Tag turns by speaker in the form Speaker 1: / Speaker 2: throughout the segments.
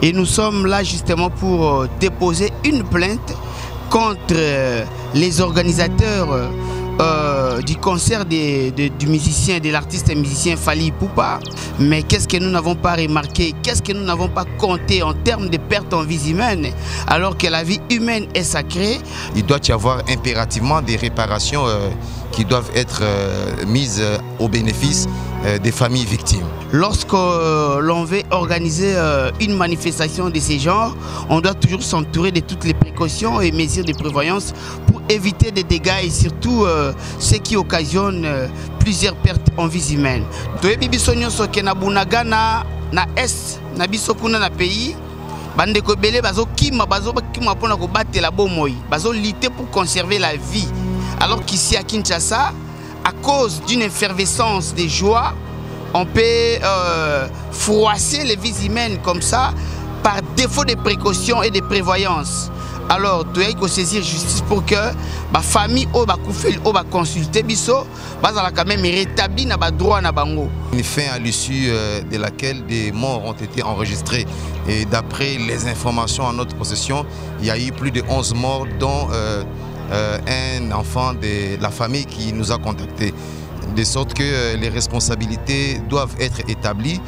Speaker 1: Et nous sommes là justement pour déposer une plainte contre les organisateurs du concert du musicien, de l'artiste et musicien Fally Ipupa. Mais qu'est-ce que nous n'avons pas remarqué, qu'est-ce que nous n'avons pas compté en termes de pertes en vies humaines, alors que la vie humaine est sacrée?
Speaker 2: Il doit y avoir impérativement des réparations qui doivent être mises au bénéfice des familles victimes.
Speaker 1: Lorsque l'on veut organiser une manifestation de ce genre, on doit toujours s'entourer de toutes les précautions et mesures de prévoyance pour éviter des dégâts et surtout ce qui occasionne plusieurs pertes en vies humaines. Toyebi biso nyonso ke na bunagana na est na biso kuna na pays bandeko belé bazo kima pona ko batela bomoi, bazo lutter pour conserver la vie. Alors qu'ici à Kinshasa, à cause d'une effervescence de joie, on peut froisser les vies humaines comme ça par défaut de précaution et de prévoyance. Alors, tu dois saisir justice pour que la famille ou la consulter biso, quand même rétabli na droit na bango.
Speaker 2: Une fin à l'issue de laquelle des morts ont été enregistrés. Et d'après les informations en notre possession, il y a eu plus de 11 morts, dont un enfant de la famille qui nous a contactés. De sorte que les responsabilités doivent être établies.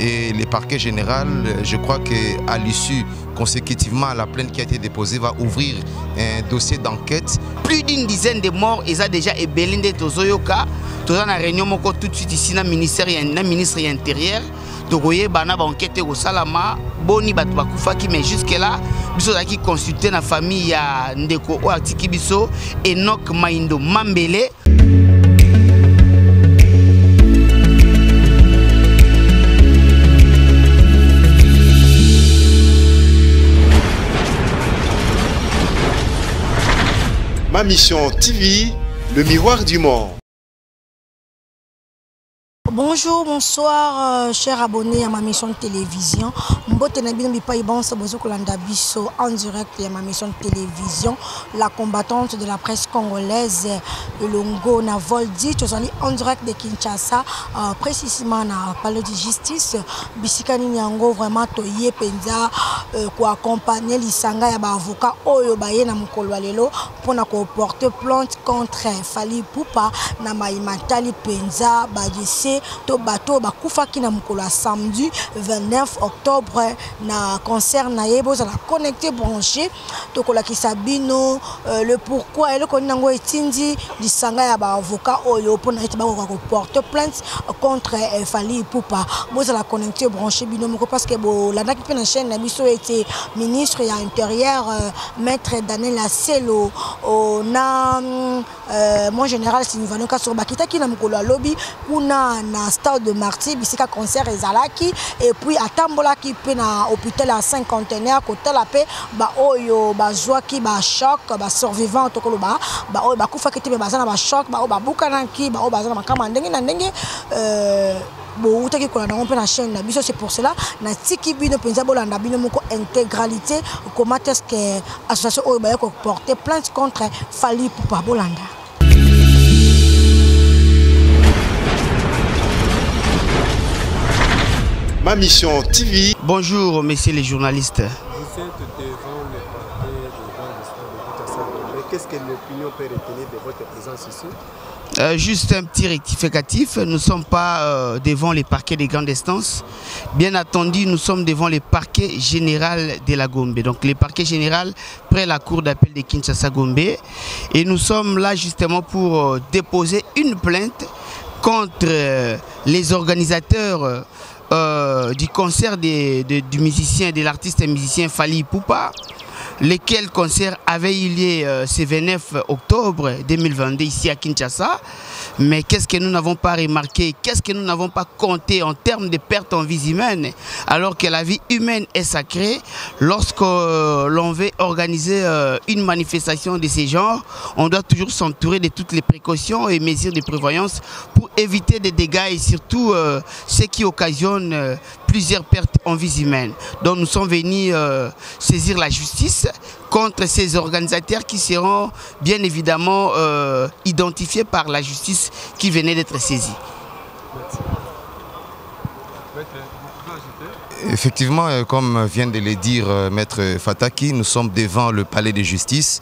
Speaker 2: Et le parquet général, je crois qu'à l'issue, consécutivement à la plainte qui a été déposée, va ouvrir un dossier d'enquête.
Speaker 1: Plus d'une dizaine de morts, ils ont déjà ébélindé Tozoyoka. Nous avons une réunion tout de suite ici dans le ministère de l'Intérieur. Donc, vous voyez, il y a une enquête au Salama, Boni Batoubakoufaki, mais jusque-là, nous avons consulté la famille Ndeko Oatiki Biso, Enoch Maindo Mambele.
Speaker 3: Ma Mission TV, le miroir du monde.
Speaker 4: Bonjour, bonsoir, chers abonnés à Ma Mission Télévision. En direct à Ma Mission Télévision, la combattante de la presse congolaise, Longo Navoldi, en direct de Kinshasa, précisément na palais de justice. Bisikani Nyango vraiment toye penza pour accompagner l'isanga ya ba avocat oyo baye na mukolo lelo pour na porter plainte contre Fally Ipupa na maimatali penza ba dise to bato bakufa ki na mukolo samedi 29 octobre na concert na yebo za la connecté branché to kola kisabino le pourquoi et le konango etindi lisanga ya ba avocat oyo pour na ba ko porter plainte contre Fally Ipupa boza la connecté branché bino moko parce que bo la ndaki pe na chaîne na biso était ministre ya intérieur maître Daniel Asselo na mon général Sylvain Kasoro bakita ki na mukolo lobby kuna na stade de Martyr bisika concert ezalaki et puis atambola ki pe na hôpital à 5 conteneurs côté la paix ba oyo ba joie ki ba choc ba survivant to koloba ba oyo ba kufa ki te ba zana ba choc ba oyo ba bukana ki ba oyo ba zana makama ndenge na ndenge bon utaki kola na on na chaîne na biso c'est pour cela na tiki bino penza bolanda bino moko intégralité comment est-ce que association oyo ba ko porter plainte contre Fally Ipupa bolanda.
Speaker 3: Ma Mission TV.
Speaker 1: Bonjour, messieurs les journalistes.
Speaker 5: Vous êtes devant le parquet de grande instance de Kinshasa. Mais qu'est-ce que l'opinion peut retenir de votre présence ici?
Speaker 1: Juste un petit rectificatif, nous ne sommes pas devant les parquets des grandes instances. Bien entendu, nous sommes devant le parquet général de la Gombe. Donc le parquet général près la cour d'appel de Kinshasa Gombe. Et nous sommes là justement pour déposer une plainte contre les organisateurs du concert du musicien, de l'artiste et musicien Fally Ipupa, lequel concert avait eu lieu ce 29 octobre 2022 ici à Kinshasa. Mais qu'est-ce que nous n'avons pas remarqué, qu'est-ce que nous n'avons pas compté en termes de pertes en vies humaines, alors que la vie humaine est sacrée. Lorsque l'on veut organiser une manifestation de ce genre, on doit toujours s'entourer de toutes les précautions et mesures de prévoyance pour éviter des dégâts et surtout ce qui occasionne plusieurs pertes en vies humaines. Donc nous sommes venus saisir la justice contre ces organisateurs qui seront bien évidemment identifiés par la justice qui venait d'être saisie.
Speaker 2: Effectivement, comme vient de le dire Maître Fataki, nous sommes devant le palais de justice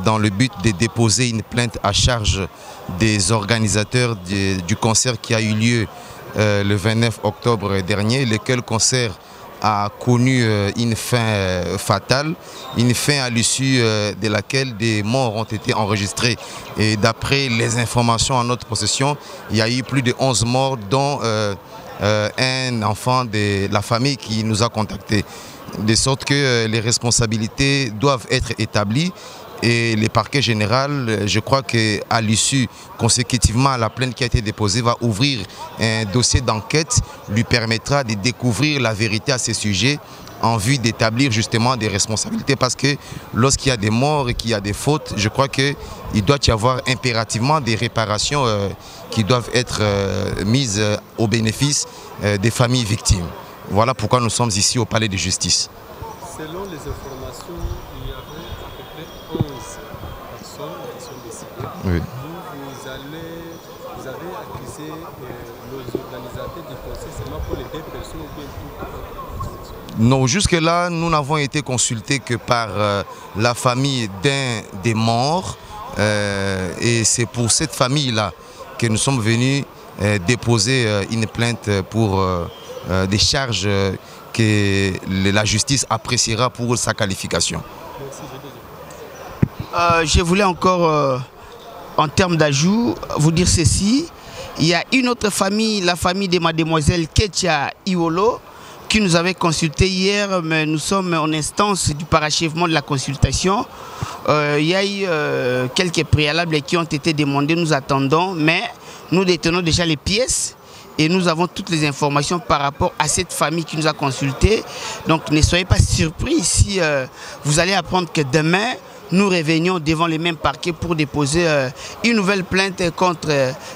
Speaker 2: dans le but de déposer une plainte à charge des organisateurs du concert qui a eu lieu le 29 octobre dernier, lequel concert a connu une fin fatale, une fin à l'issue de laquelle des morts ont été enregistrés. Et d'après les informations en notre possession, il y a eu plus de 11 morts, dont un enfant de la famille qui nous a contactés. De sorte que les responsabilités doivent être établies. Et le parquet général, je crois qu'à l'issue, consécutivement à la plainte qui a été déposée, va ouvrir un dossier d'enquête, lui permettra de découvrir la vérité à ces sujets en vue d'établir justement des responsabilités. Parce que lorsqu'il y a des morts et qu'il y a des fautes, je crois qu'il doit y avoir impérativement des réparations qui doivent être mises au bénéfice des familles victimes. Voilà pourquoi nous sommes ici au palais de justice.
Speaker 5: Selon les informations, il y avait à peu près 11 personnes qui sont décédées.
Speaker 2: Oui.
Speaker 5: Vous avez accusé les organisateurs du concert seulement pour les 2 personnes ou bien tout?
Speaker 2: Non, jusque-là, nous n'avons été consultés que par la famille d'un des morts. Et c'est pour cette famille-là que nous sommes venus déposer une plainte pour des charges que la justice appréciera pour sa qualification.
Speaker 1: Je voulais encore, en termes d'ajout, vous dire ceci. Il y a une autre famille, la famille de mademoiselle Ketia Iolo, qui nous avait consulté hier, mais nous sommes en instance du parachèvement de la consultation. Il y a eu quelques préalables qui ont été demandés, nous attendons, mais nous détenons déjà les pièces et nous avons toutes les informations par rapport à cette famille qui nous a consultés. Donc ne soyez pas surpris si vous allez apprendre que demain, nous revenions devant les mêmes parquets pour déposer une nouvelle plainte contre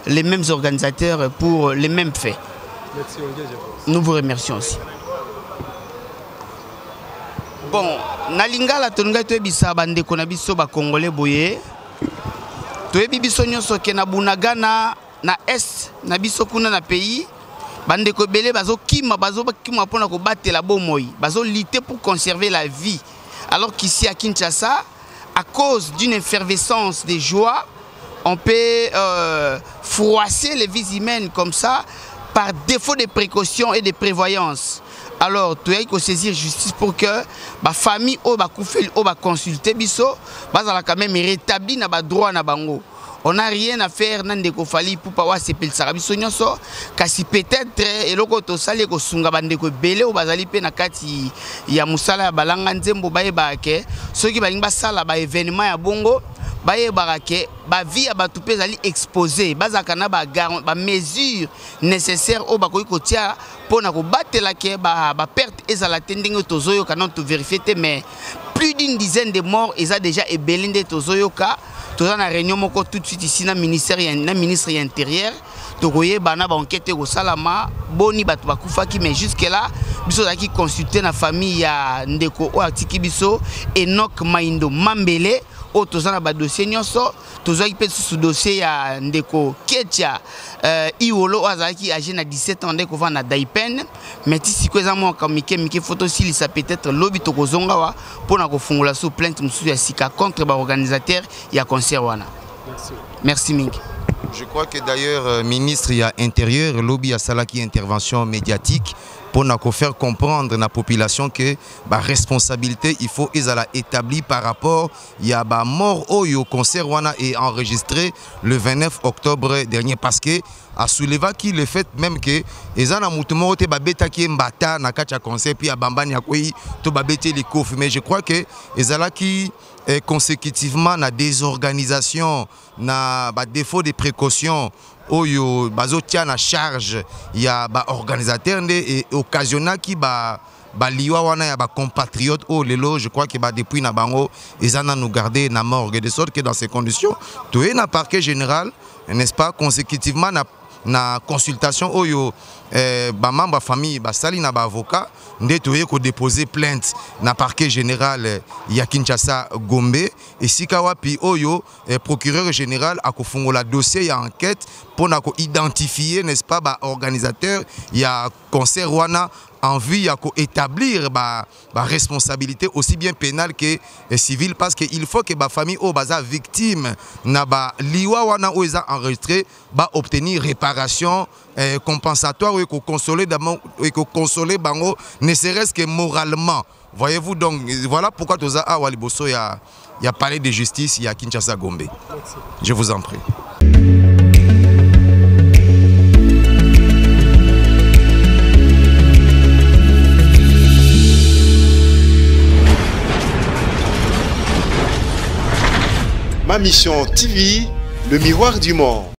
Speaker 1: les mêmes organisateurs pour les mêmes faits.
Speaker 5: Merci,
Speaker 1: nous vous remercions aussi. Bon, Nalingala tonga to ebisa bande kona biso ba Congolais boye. To ebi biso nyonso ke na Bunagana na est na biso kuna na pays bande ko belé bazo kima pona ko batela bomoi, bazo lutter pour conserver la vie. Alors qu'ici à Kinshasa, à cause d'une effervescence de joie, on peut froisser les vies humaines comme ça par défaut de précaution et de prévoyance. Alors, tu as saisir justice pour que la famille ou la consulter biso, la quand même rétabli na droit na bango. On n'a rien à faire dans des kofali pour pas se pelser sarabiso nyonso kasi peut-être eloko to sali ko sunga bande ko belé ou bazali pe na kati ya musala balanga nzembo baye ba ke soki balingi basala ba événement ya bongo baye barake ba vie ya batu pe zali exposé bazaka na ba mesures nécessaires au bakoki ko tia pona ko batela ke ba perte ezala tendingo tozoyo kana to vérifier mais plus d'une dizaine de morts eza déjà ebelinde tozoyo ka. Tout ça, réunion tout de suite ici dans le ministère de l'Intérieur. Togoye bana ba enquête au salama boni batu bakufaki mais jusque là biso zaki consulter na famille ya ndeko o atiki biso Enoch Maindo Mambele o tozana ba dossier nyonso tozaki pe sous dossier ya ndeko Ketia Iolo azaki âgé na 17 ans ndeko va na Daipen mais tisi kweza mo kamike mike photo sili ça peut-être lobi tokozonga wa pona ko fungula sous plainte musu ya sika contre ba organisateur ya concert wana. Merci Mingi.
Speaker 2: Je crois que d'ailleurs, ministre il y a intérieur, lobby à Salaki intervention médiatique pour nous faire comprendre à la population que la responsabilité il faut établir par rapport il y a ba mort au concert wana est enregistré le 29 octobre dernier parce que a soulevé qui le fait même que ezana mutumo te babeta ki mbata na kacha concert puis a bambani akoi to babete les coffres mais je crois que ezala qui consécutivement na désorganisation na ba défaut de précaution oyo bazotia na charge ya ba organisateur et occasionna qui ba liwa wana ya ba compatriotes au lelo je crois que ba depuis na bango ezana nous garder na morgue de sorte que dans ces conditions tout est na parquet général n'est-ce pas consécutivement na consultation oyo ba membre famille ba sali na ba avocat nde toye ko déposer plainte na parquet général ya Kinshasa Gombe et sika wapi oyo procureur général a kofungola dossier ya enquête pour identifier, n'est-ce pas, organisateur, il y a concert Wana en vue d'établir la responsabilité aussi bien pénale que civile, parce qu'il faut que la famille ou les victimes na liwa wana ou ils enregistré obtenir réparation compensatoire et consoler bango ne serait-ce que moralement. Voyez-vous, donc voilà pourquoi tout ça à Waliboso il y a palais de justice, il y a Kinshasa Gombe. Je vous en prie.
Speaker 3: Ma mission TV, le miroir du monde.